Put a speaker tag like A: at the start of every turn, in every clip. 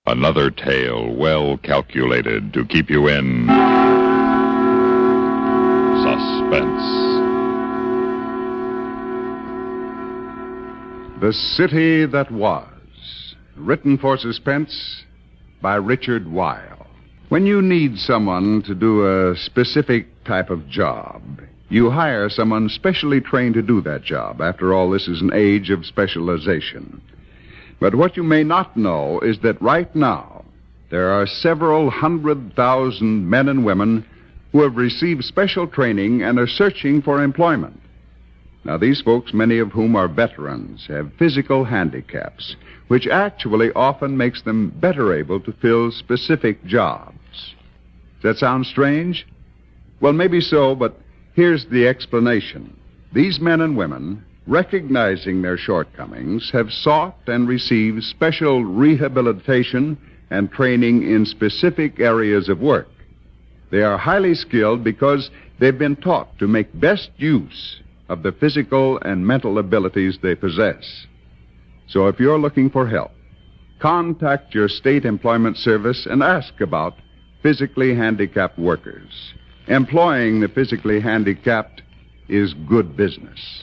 A: Another tale well calculated to keep you in suspense.
B: The City That Was, written for Suspense by Richard Weil. When you need someone to do a specific type of job, you hire someone specially trained to do that job. After all, this is an age of specialization. But what you may not know is that right now, there are several 100,000 men and women who have received special training and are searching for employment. Now, these folks, many of whom are veterans, have physical handicaps, which actually often makes them better able to fill specific jobs. Does that sound strange? Well, maybe so, but here's the explanation. These men and women, recognizing their shortcomings, have sought and received special rehabilitation and training in specific areas of work. They are highly skilled because they've been taught to make best use of the physical and mental abilities they possess. So if you're looking for help, contact your state employment service and ask about physically handicapped workers. Employing the physically handicapped is good business.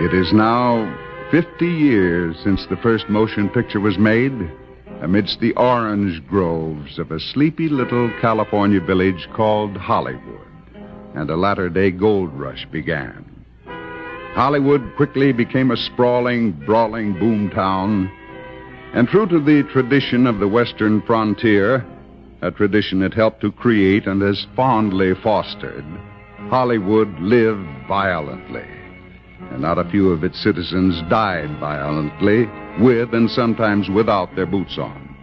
B: It is now 50 years since the first motion picture was made, amidst the orange groves of a sleepy little California village called Hollywood, and a latter-day gold rush began. Hollywood quickly became a sprawling, brawling boom town, and true to the tradition of the western frontier, a tradition it helped to create and has fondly fostered, Hollywood lived violently. And not a few of its citizens died violently, with and sometimes without their boots on.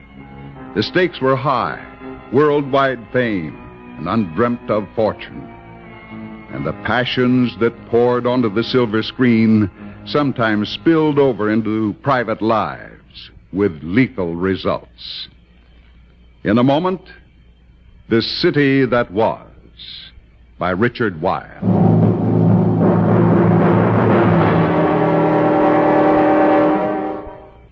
B: The stakes were high, worldwide fame, and undreamt of fortune. And the passions that poured onto the silver screen sometimes spilled over into private lives, with lethal results. In a moment, The City That Was, by Richard Weil.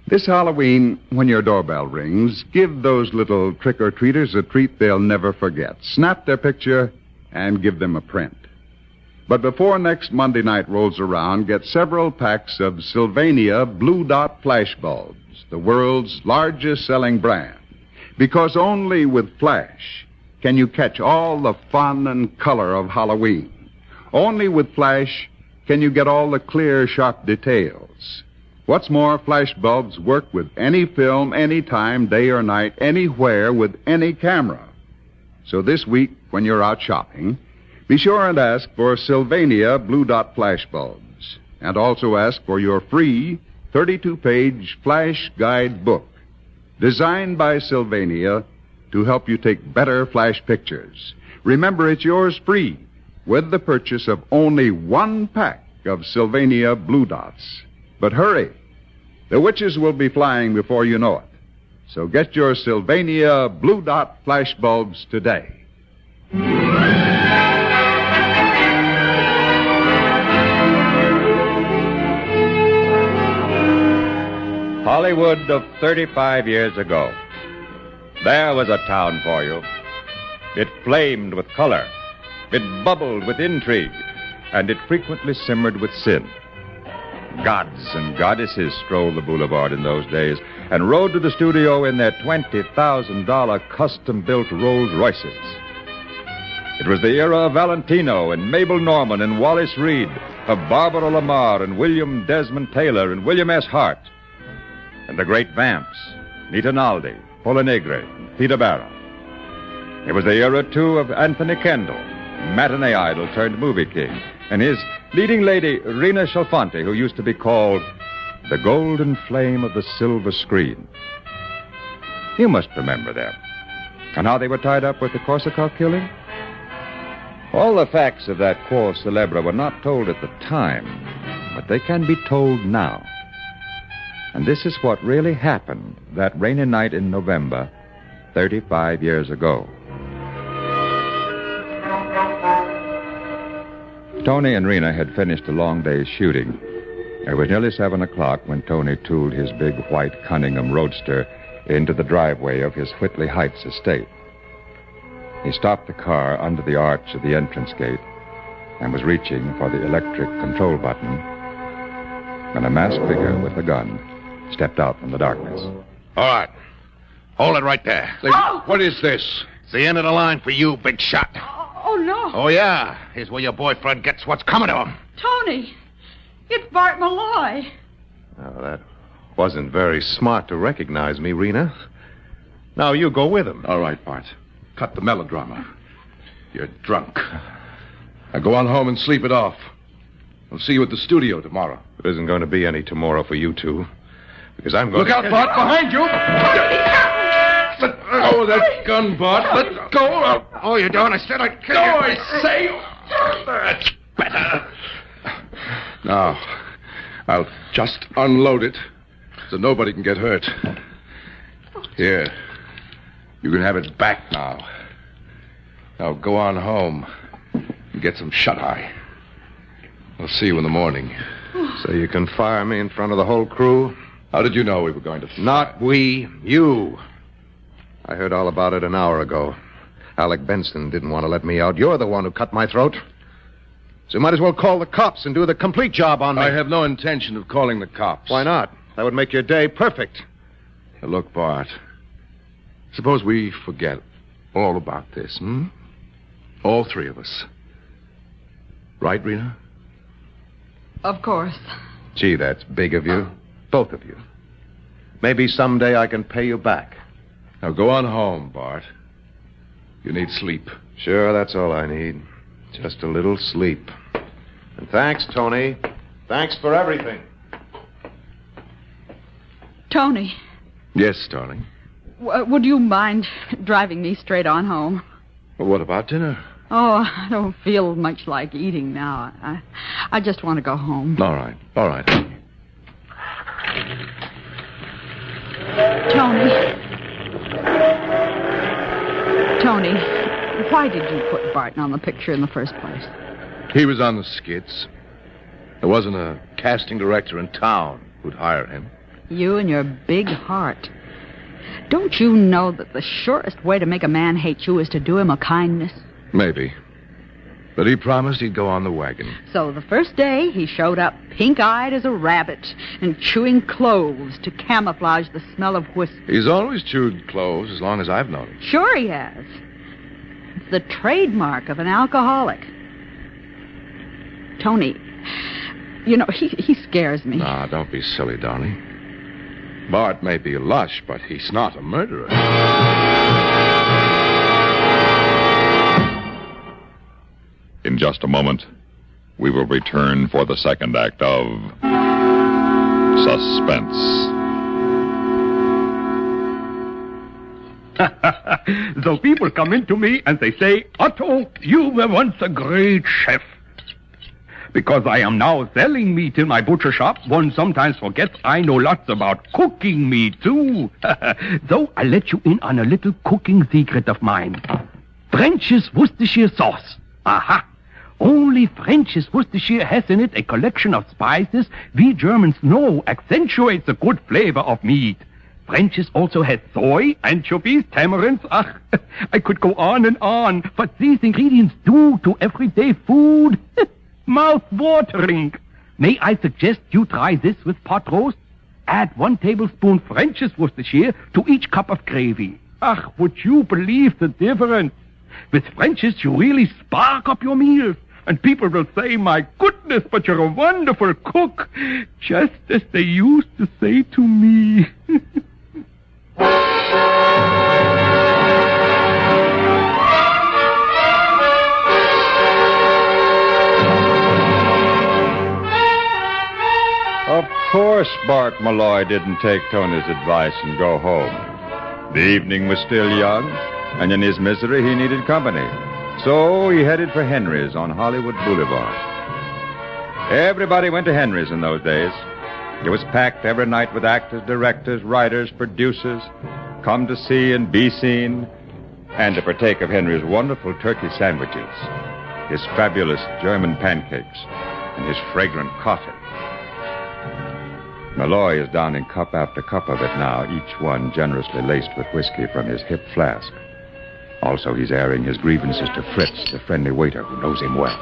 B: This Halloween, when your doorbell rings, give those little trick-or-treaters a treat they'll never forget. Snap their picture and give them a print. But before next Monday night rolls around, get several packs of Sylvania Blue Dot Flash Bulbs, the world's largest-selling brand. Because only with Flash can you catch all the fun and color of Halloween. Only with Flash can you get all the clear, sharp details. What's more, flash bulbs work with any film, anytime, day or night, anywhere, with any camera. So this week, when you're out shopping, be sure and ask for Sylvania Blue Dot Flash Bulbs. And also ask for your free 32-page flash guide book, designed by Sylvania to help you take better flash pictures. Remember, it's yours free with the purchase of only one pack of Sylvania Blue Dots. But hurry, the witches will be flying before you know it. So get your Sylvania Blue Dot Flash Bulbs today.
C: Hollywood of 35 years ago. There was a town for you. It flamed with color. It bubbled with intrigue. And it frequently simmered with sin. Gods and goddesses strolled the boulevard in those days and rode to the studio in their $20,000 custom-built Rolls Royces. It was the era of Valentino and Mabel Normand and Wallace Reed, of Barbara Lamar and William Desmond Taylor and William S. Hart, and the great vamps, Nita Naldi, Paula Negre, and Theda Bara. It was the era, too, of Anthony Kendall, matinee idol turned movie king, and his leading lady, Rena Chalfanti, who used to be called the golden flame of the silver screen. You must remember them. And how they were tied up with the Corsica killing? All the facts of that quo celebre were not told at the time, but they can be told now. And this is what really happened that rainy night in November, 35 years ago. Tony and Rena had finished a long day's shooting. It was nearly 7 o'clock when Tony tooled his big white Cunningham roadster into the driveway of his Whitley Heights estate. He stopped the car under the arch of the entrance gate and was reaching for the electric control button when a masked figure with a gun stepped out from the darkness.
D: All right. Hold it right there. What is this? It's the end of the line for you, big shot.
E: Oh, no.
D: Oh, yeah. Here's where your boyfriend gets what's coming to him.
E: Tony, it's Bart Malloy.
D: Oh, that wasn't very smart to recognize me, Rena. Now you go with him.
F: All right, Bart. Cut the melodrama. You're drunk. Now go on home and sleep it off. I'll see you at the studio tomorrow.
D: There isn't going to be any tomorrow for you two. Because I'm going
F: Look out, Bart, behind you! Let go of that gun, Bart. Let go.
D: Oh, you don't? I said I'd kill
F: Go,
D: you.
F: I say.
D: That's better.
F: Now, I'll just unload it so nobody can get hurt. Here. You can have it back now. Now go on home and get some shut-eye. I'll see you in the morning.
D: So you can fire me in front of the whole crew?
F: How did you know we were going to...
D: Not we, you. I heard all about it an hour ago. Alec Benson didn't want to let me out. You're the one who cut my throat. So you might as well call the cops and do the complete job on me.
F: I have no intention of calling the cops.
D: Why not? That would make your day perfect.
F: Now, look, Bart. Suppose we forget all about this, All three of us. Right, Rena?
E: Of course.
D: Gee, that's big of you. Both of you. Maybe someday I can pay you back.
F: Now go on home, Bart. You need sleep.
D: Sure, that's all I need. Just a little sleep. And thanks, Tony. Thanks for everything.
E: Tony,
F: Yes, darling.
E: would you mind driving me straight on home?
F: Well, what about dinner?
E: Oh, I don't feel much like eating now. I just want to go home.
F: All right.
E: Tony, why did you put Barton on the picture in the first place?
F: He was on the skits. There wasn't a casting director in town who'd hire him.
E: You and your big heart. Don't you know that the surest way to make a man hate you is to do him a kindness?
F: Maybe. But he promised he'd go on the wagon.
E: So the first day, he showed up pink-eyed as a rabbit and chewing cloves to camouflage the smell of whiskey.
F: He's always chewed cloves as long as I've known him.
E: Sure he has. It's the trademark of an alcoholic. Tony, you know, he scares me.
F: Nah, don't be silly, darling. Bart may be a lush, but he's not a murderer.
A: In just a moment, we will return for the second act of Suspense.
G: So people come in to me and they say, Otto, you were once a great chef. Because I am now selling meat in my butcher shop, one sometimes forgets I know lots about cooking meat, too. So I'll let you in on a little cooking secret of mine. French's Worcestershire sauce. Aha! Only French's Worcestershire has in it a collection of spices we Germans know accentuates the good flavor of meat. French's also has soy, anchovies, tamarinds. Ach, I could go on, but these ingredients do to everyday food. Mouth-watering. May I suggest you try this with pot roast? Add 1 tablespoon French's Worcestershire to each cup of gravy. Ach, would you believe the difference? With French's, you really spark up your meals. And people will say, my goodness, but you're a wonderful cook. Just as they used to say to me.
C: Of course Bart Malloy didn't take Tony's advice and go home. The evening was still young, and in his misery he needed company. So he headed for Henry's on Hollywood Boulevard. Everybody went to Henry's in those days. It was packed every night with actors, directors, writers, producers, come to see and be seen, and to partake of Henry's wonderful turkey sandwiches. his fabulous German pancakes, and his fragrant coffee. Malloy is downing cup after cup of it now, each one generously laced with whiskey from his hip flask. Also, he's airing his grievances to Fritz, the friendly waiter who knows him well.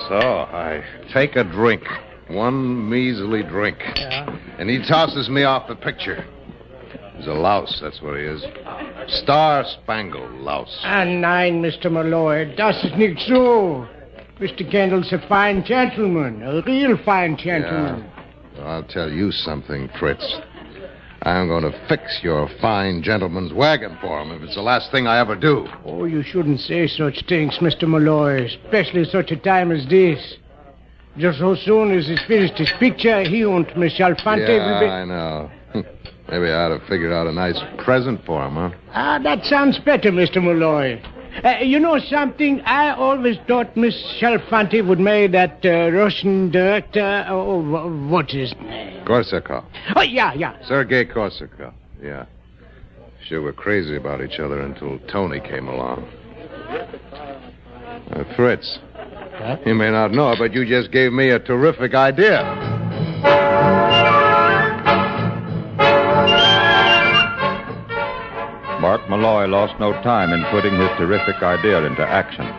D: So, I take a drink. One measly drink.
H: Yeah.
D: And he tosses me off the picture. He's a louse, that's what he is. Star-spangled louse.
H: Nein, Mr. Malloy, das ist nicht so. Mr. Kendall's a fine gentleman, a real fine gentleman.
D: Yeah. Well, I'll tell you something, Fritz. I'm going to fix your fine gentleman's wagon for him if it's the last thing I ever do.
H: Oh, you shouldn't say such things, Mr. Malloy, especially such a time as this. Just so soon as he's finished his picture, he and Miss Alfante will be...
D: I know. Maybe I ought to figure out a nice present for him, huh?
H: That sounds better, Mr. Malloy. You know something? I always thought Miss Alfante would marry that Russian director. What's his name?
D: Korsakov.
H: Oh, yeah.
D: Sergei Korsakov, yeah. Sure, we're crazy about each other until Tony came along. Fritz,
H: Huh?
D: you may not know, but you just gave me a terrific idea.
C: Mark Malloy lost no time in putting his terrific idea into action.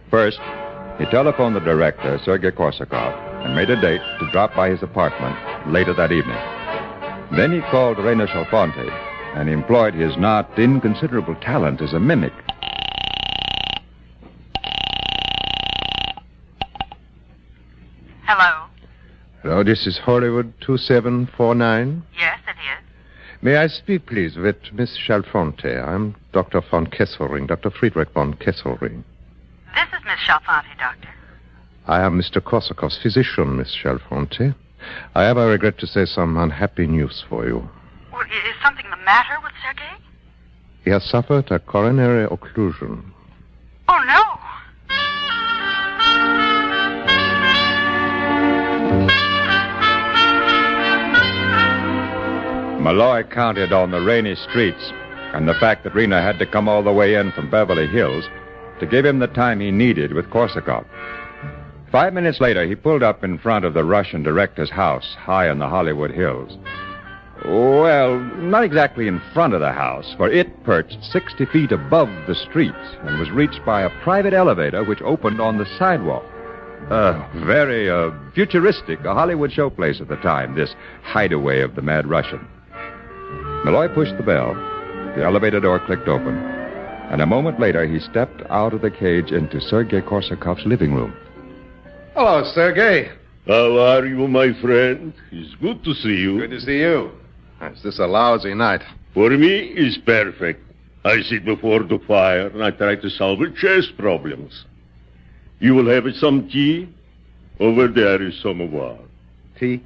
C: First, he telephoned the director, Sergei Korsakov, and made a date to drop by his apartment later that evening. Then he called Rainer Chalfonte and employed his not inconsiderable talent as a mimic.
I: Hello?
D: Hello, this is Hollywood 2749.
I: Yes, it is.
D: May I speak, please, with Miss Chalfonte? I'm Dr. von Kesselring, Dr. Friedrich von Kesselring.
I: This is Miss Chalfonte, Doctor.
D: I am Mr. Korsakov's physician, Miss Chalfonte. I have, I regret to say, some unhappy news for you.
I: Well, is something the matter with Sergei?
D: He has suffered a coronary occlusion.
I: Oh, no.
C: Malloy counted on the rainy streets and the fact that Rena had to come all the way in from Beverly Hills to give him the time he needed with Korsakov. 5 minutes later, he pulled up in front of the Russian director's house, high in the Hollywood Hills. Well, not exactly in front of the house, for it perched 60 feet above the street and was reached by a private elevator which opened on the sidewalk. Very futuristic, a Hollywood showplace at the time, this hideaway of the mad Russian. Malloy pushed the bell. The elevator door clicked open. And a moment later, he stepped out of the cage into Sergei Korsakov's living room.
D: Hello, Sergei.
J: How are you, my friend? It's good to see you.
D: Good to see you. Is this a lousy night?
J: For me, it's perfect. I sit before the fire and I try to solve chess problems. You will have some tea? Over there is some water.
D: Tea?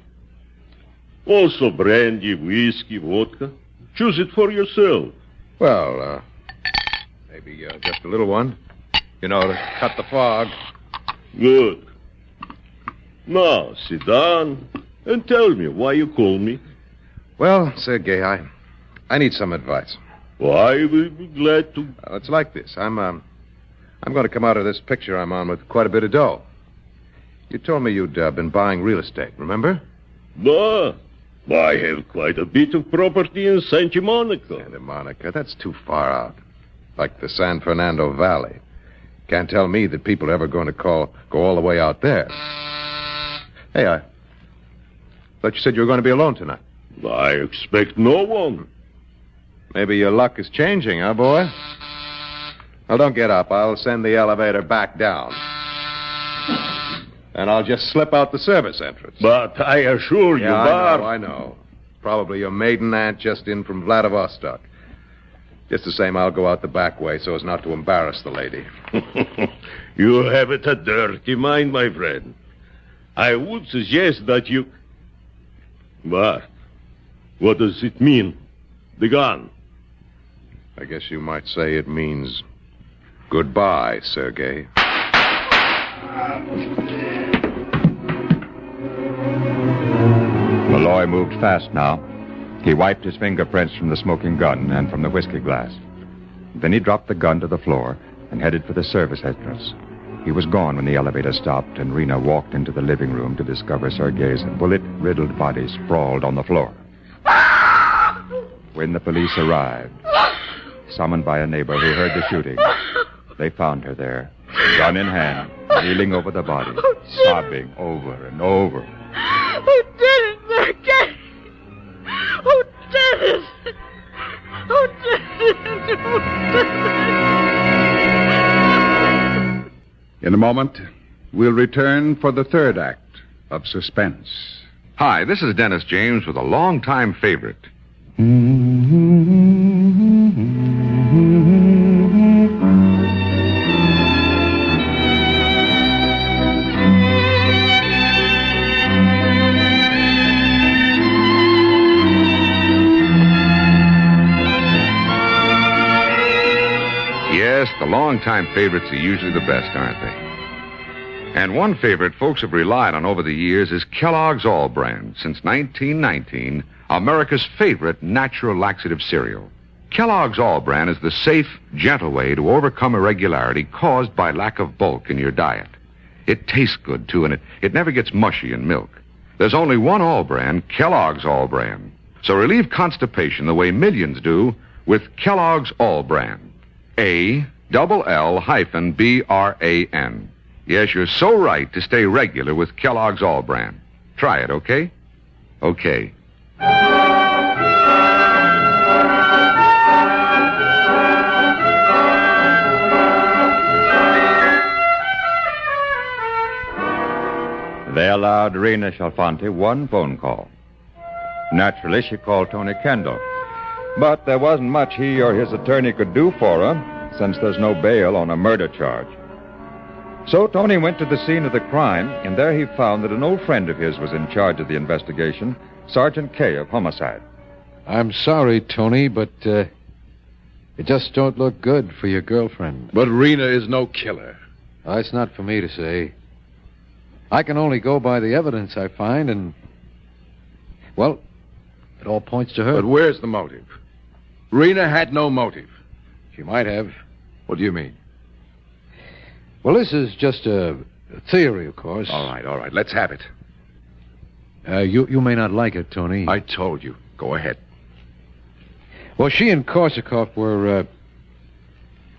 J: Also brandy, whiskey, vodka. Choose it for yourself.
D: Well, maybe just a little one. You know, to cut the fog.
J: Good. Now, sit down and tell me why you call me.
D: Well, Sergei, I need some advice.
J: I will be glad to.
D: It's like this. I'm going to come out of this picture I'm on with quite a bit of dough. You told me you'd been buying real estate, remember?
J: I have quite a bit of property in Santa Monica.
D: Santa Monica? That's too far out. Like the San Fernando Valley. Can't tell me that people are ever going to go all the way out there. Hey, I thought you said you were going to be alone tonight.
J: I expect no one.
D: Maybe your luck is changing, huh, boy? Well, don't get up. I'll send the elevator back down. And I'll just slip out the service entrance.
J: But I assure you,
D: I know. Probably your maiden aunt just in from Vladivostok. Just the same, I'll go out the back way so as not to embarrass the lady.
J: You have it a dirty mind, my friend. I would suggest that you... But what does it mean? The gun?
D: I guess you might say it means goodbye, Sergei.
C: Malloy moved fast now. He wiped his fingerprints from the smoking gun and from the whiskey glass. Then he dropped the gun to the floor and headed for the service entrance. He was gone when the elevator stopped, and Rena walked into the living room to discover Sergei's bullet-riddled body sprawled on the floor. When the police arrived, summoned by a neighbor who heard the shooting, they found her there, gun in hand, kneeling over the body, sobbing over and over.
I: Who did it, Sergei? Who did it? Who did it? Who did it?
B: In a moment, we'll return for the third act of Suspense.
D: Hi, this is Dennis James with a longtime favorite. Yes, the longtime favorites are usually the best, aren't they? And one favorite folks have relied on over the years is Kellogg's All Brand. Since 1919, America's favorite natural laxative cereal. Kellogg's All Brand is the safe, gentle way to overcome irregularity caused by lack of bulk in your diet. It tastes good, too, and it never gets mushy in milk. There's only one All Brand, Kellogg's All Brand. So relieve constipation the way millions do with Kellogg's All Brand. ALL-BRAN. Yes, you're so right to stay regular with Kellogg's All Brand. Try it, okay? Okay.
C: They allowed Rena Chalfanti one phone call. Naturally, she called Tony Kendall. But there wasn't much he or his attorney could do for her, since there's no bail on a murder charge. So Tony went to the scene of the crime, and there he found that an old friend of his was in charge of the investigation, Sergeant Kay of Homicide.
K: I'm sorry, Tony, but it just don't look good for your girlfriend.
F: But Rena is no killer.
K: It's not for me to say. I can only go by the evidence I find, and, well, it all points to her.
F: But where's the motive? Rena had no motive.
K: She might have.
F: What do you mean?
K: Well, this is just a theory, of course.
F: All right. Let's have it.
K: You may not like it, Tony.
F: I told you. Go ahead.
K: Well, she and Korsakoff were,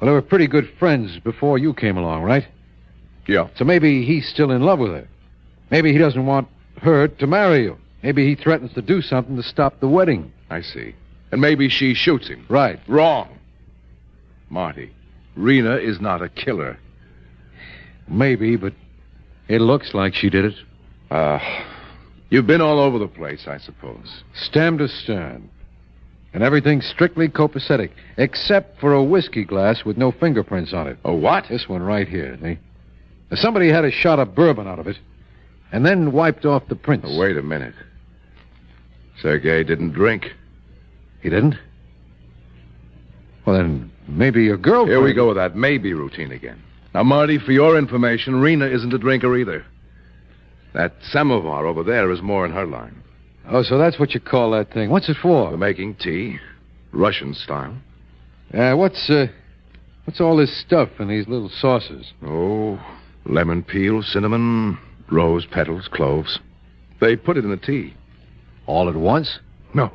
K: they were pretty good friends before you came along, right?
F: Yeah.
K: So maybe he's still in love with her. Maybe he doesn't want her to marry you. Maybe he threatens to do something to stop the wedding.
F: I see. And maybe she shoots him.
K: Right.
F: Wrong. Marty, Rena is not a killer.
K: Maybe, but it looks like she did it.
F: You've been all over the place, I suppose.
K: Stem to stern. And everything's strictly copacetic, except for a whiskey glass with no fingerprints on it.
F: A what?
K: This one right here, see? Somebody had a shot of bourbon out of it, and then wiped off the prints.
F: Wait a minute. Sergei didn't drink.
K: He didn't? Well, then, maybe your girlfriend...
F: Here we go with that maybe routine again. Now, Marty, for your information, Rena isn't a drinker either. That samovar over there is more in her line.
K: Oh, so that's what you call that thing. What's it for?
F: For making tea. Russian style.
K: What's all this stuff in these little saucers?
F: Oh, lemon peel, cinnamon, rose petals, cloves. They put it in the tea.
K: All at once?
F: No.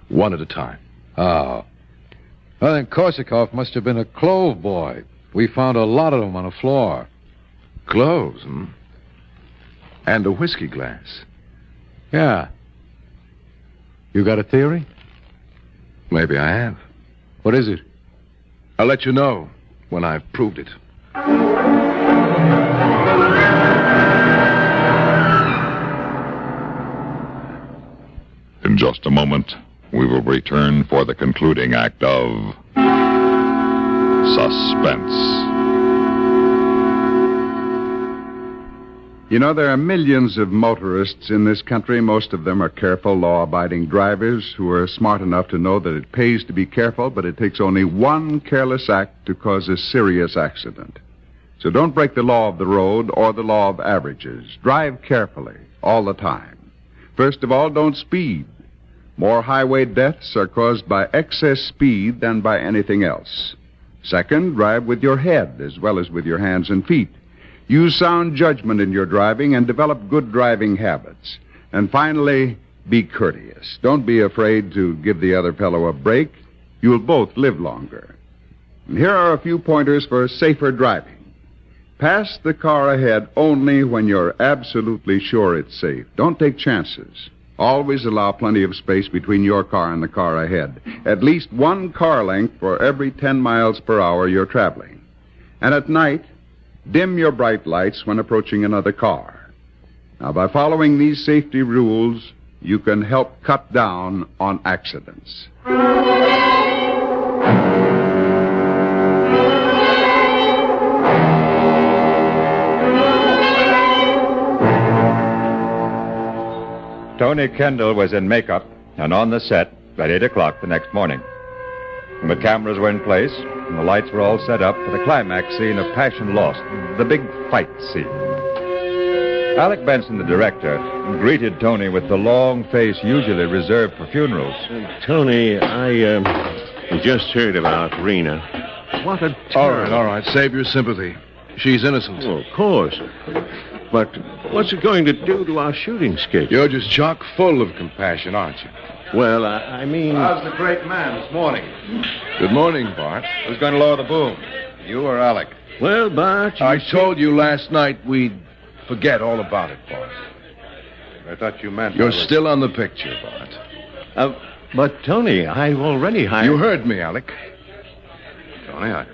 F: One at a time.
K: Oh. Well, then Korsakoff must have been a clove boy. We found a lot of them on the floor.
F: Cloves, And a whiskey glass.
K: Yeah. You got a theory?
F: Maybe I have.
K: What is it?
F: I'll let you know when I've proved it.
A: In just a moment, we will return for the concluding act of Suspense.
B: You know, there are millions of motorists in this country. Most of them are careful, law-abiding drivers who are smart enough to know that it pays to be careful, but it takes only one careless act to cause a serious accident. So don't break the law of the road or the law of averages. Drive carefully all the time. First of all, don't speed. More highway deaths are caused by excess speed than by anything else. Second, drive with your head as well as with your hands and feet. Use sound judgment in your driving and develop good driving habits. And finally, be courteous. Don't be afraid to give the other fellow a break. You'll both live longer. And here are a few pointers for safer driving. Pass the car ahead only when you're absolutely sure it's safe. Don't take chances. Always allow plenty of space between your car and the car ahead. At least one car length for every 10 miles per hour you're traveling. And at night, dim your bright lights when approaching another car. Now, by following these safety rules, you can help cut down on accidents.
C: Tony Kendall was in makeup and on the set at 8 o'clock the next morning. The cameras were in place, and the lights were all set up for the climax scene of Passion Lost, the big fight scene. Alec Benson, the director, greeted Tony with the long face usually reserved for funerals.
J: Tony, I just heard about Rena. What a terrible...
F: All right. Save your sympathy. She's innocent.
J: Oh, of course. But what's it going to do to our shooting schedule?
F: You're just chock full of compassion, aren't you?
J: Well, I mean...
D: How's the great man this morning?
F: Good morning, Bart.
D: Who's going to lower the boom? You or Alec?
J: Well, Bart...
F: I told you last night we'd forget all about it, Bart.
D: I thought you meant...
F: You're still on the picture, Bart.
J: But, Tony, I've already hired...
F: You heard me, Alec.
D: Tony, I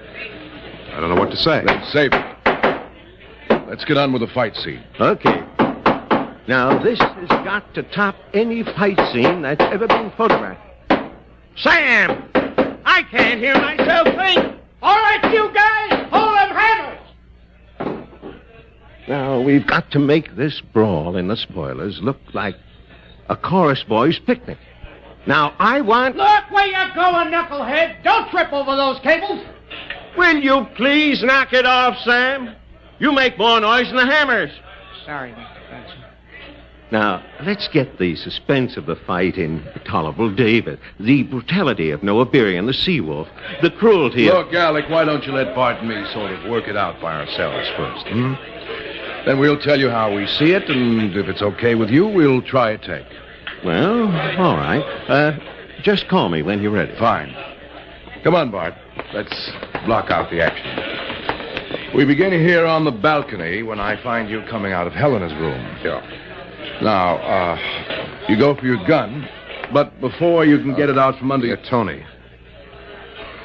D: don't know what to say.
F: Then save it. Let's get on with the fight scene.
J: Okay. Now, this has got to top any fight scene that's ever been photographed. Sam! I can't hear myself think!
H: All right, you guys, hold them hammers!
J: Now, we've got to make this brawl in the spoilers look like a chorus boys' picnic. Now, I want...
H: Look where you're going, knucklehead! Don't trip over those cables!
J: Will you please knock it off, Sam? You make more noise than the hammers.
H: Sorry, Mr. Benson.
J: Now, let's get the suspense of the fight in Tolerable David, the brutality of Noah Beery and the Sea-Wolf, the cruelty of...
F: Look, Alec, why don't you let Bart and me sort of work it out by ourselves first, Then we'll tell you how we see it, and if it's okay with you, we'll try a take.
J: Well, all right. Just call me when you're ready.
F: Fine. Come on, Bart. Let's block out the action. We begin here on the balcony when I find you coming out of Helena's room.
D: Yeah.
F: Now, you go for your gun, but before you can get it out from under your...
D: Tony.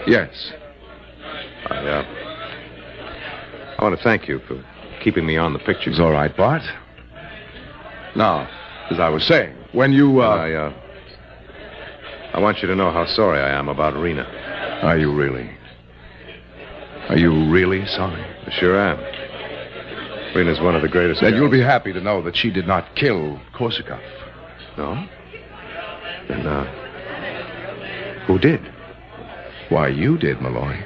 F: Yes.
D: I want to thank you for keeping me on the picture.
F: It's all right, Bart. Now, as I was saying, when you,
D: I want you to know how sorry I am about Rena.
F: Are you really? Are you really sorry?
D: I sure am. Rena's one of the greatest...
F: Then you'll be happy to know that she did not kill Korsakov.
D: No? Then, who did?
F: Why, you did, Malloy.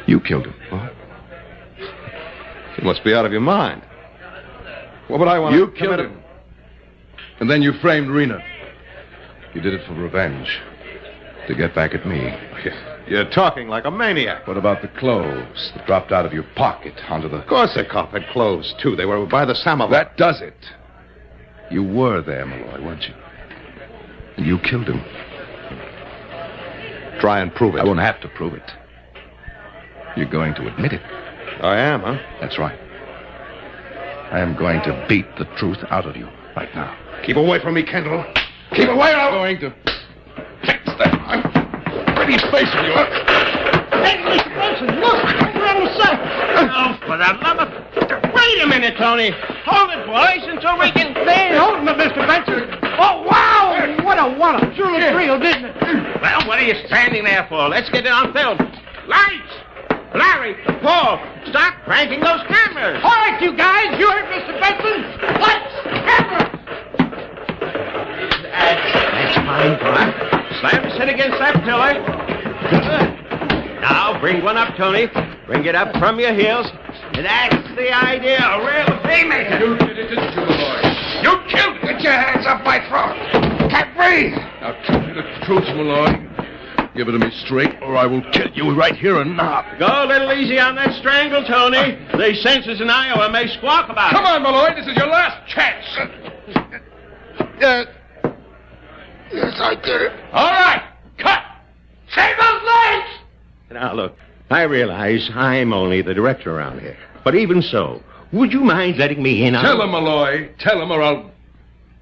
F: You killed him.
D: What? You must be out of your mind. What would I want
F: You killed him. And then you framed Rena. You did it for revenge. To get back at me.
D: You're talking like a maniac.
F: What about the clothes that dropped out of your pocket onto the...
D: Korsakov had clothes, too. They were by the samovar.
F: That does it. You were there, Malloy, weren't you? And you killed him.
D: Try and prove it.
F: I won't have to prove it. You're going to admit it.
D: I am, huh?
F: That's right. I am going to beat the truth out of you right now.
D: Keep away from me, Kendall. Keep away!
F: I'm going to fix that. I'm pretty face of yours.
H: Hey, Mr. Benson, look! We're on the set!
J: Oh, for the love of... Wait a minute, Tony. Hold it, boys, until we can...
H: Hey, hold it, Mr. Benson! Oh, wow! What a sure looks real, didn't it?
J: Well, what are you standing there for? Let's get it on film. Lights! Larry, Paul, start cranking those cameras.
H: All right, you guys, you heard Mr. Benson. Lights, camera.
J: That's fine, Bart. Slam his head against that pillar. Good. Now, bring one up, Tony. Bring it up from your heels. That's the idea. A real haymaker.
F: You did it, didn't you, Malloy?
J: You killed me.
D: Get your hands off my throat. Can't breathe.
F: Now, tell me the truth, Malloy. Give it to me straight, or I will kill you right here and now.
J: Go a little easy on that strangle, Tony. The censors in Iowa may squawk about
F: Come
J: it.
F: on, Malloy. This is your last chance.
L: Yes, I did it.
F: All right. Cut.
L: Save those legs!
J: Now, look, I realize I'm only the director around here. But even so, would you mind letting me in on...
F: Tell him, Malloy. Tell him, or I'll...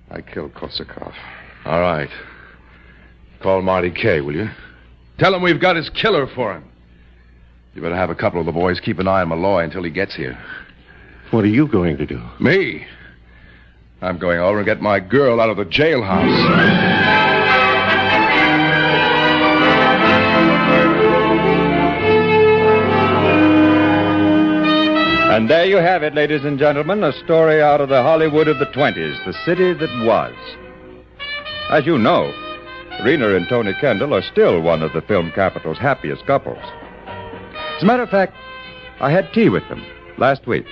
D: I killed Korsakov.
F: All right. Call Marty Kay, will you? Tell him we've got his killer for him. You better have a couple of the boys keep an eye on Malloy until he gets here.
J: What are you going to do?
F: Me? I'm going over and get my girl out of the jailhouse.
C: And there you have it, ladies and gentlemen, a story out of the Hollywood of the 20s, the city that was. As you know, Rena and Tony Kendall are still one of the film capital's happiest couples. As a matter of fact, I had tea with them last week.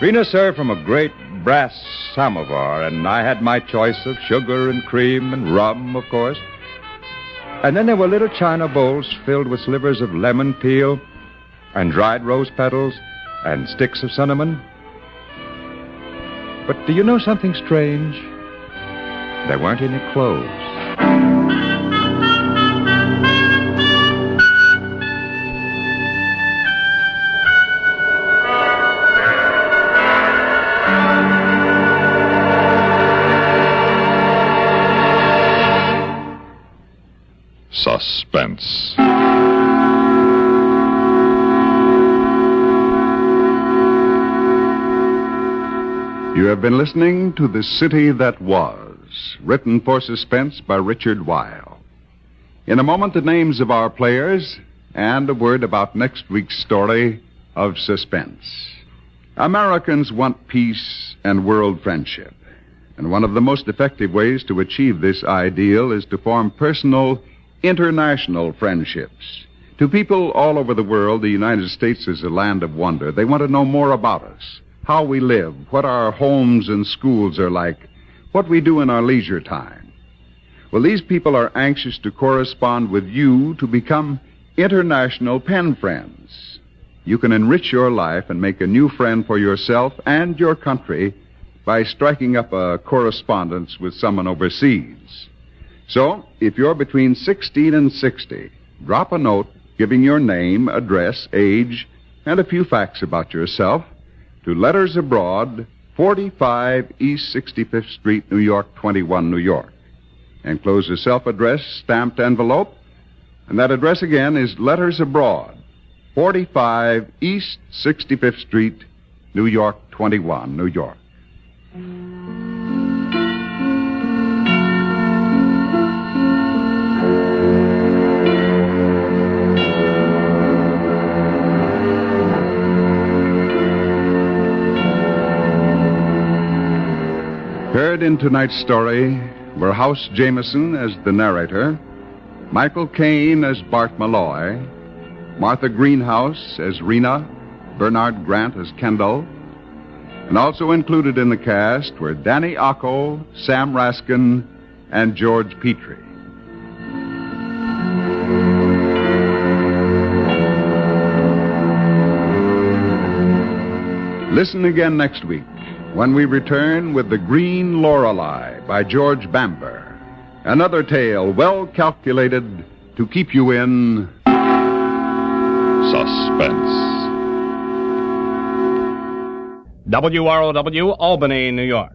C: Rena served from a great brass samovar, and I had my choice of sugar and cream and rum, of course. And then there were little china bowls filled with slivers of lemon peel and dried rose petals and sticks of cinnamon. But do you know something strange? There weren't any clothes.
A: Suspense.
B: You have been listening to The City That Was, written for Suspense by Richard Weil. In a moment, the names of our players and a word about next week's story of Suspense. Americans want peace and world friendship, and one of the most effective ways to achieve this ideal is to form personal, international friendships. To people all over the world, the United States is a land of wonder. They want to know more about us, how we live, what our homes and schools are like, what we do in our leisure time. Well, these people are anxious to correspond with you to become international pen friends. You can enrich your life and make a new friend for yourself and your country by striking up a correspondence with someone overseas. So, if you're between 16 and 60, drop a note giving your name, address, age, and a few facts about yourself to Letters Abroad, 45 East 65th Street, New York, 21, New York. Enclose a self-addressed stamped envelope, and that address again is Letters Abroad, 45 East 65th Street, New York, 21, New York. Heard in tonight's story were House Jameson as the narrator, Michael Caine as Bart Malloy, Martha Greenhouse as Rena, Bernard Grant as Kendall, and also included in the cast were Danny Ocko, Sam Raskin, and George Petrie. Listen again next week when we return with The Green Lorelei by George Bamber. Another tale well calculated to keep you in
A: Suspense.
M: WROW, Albany, New York.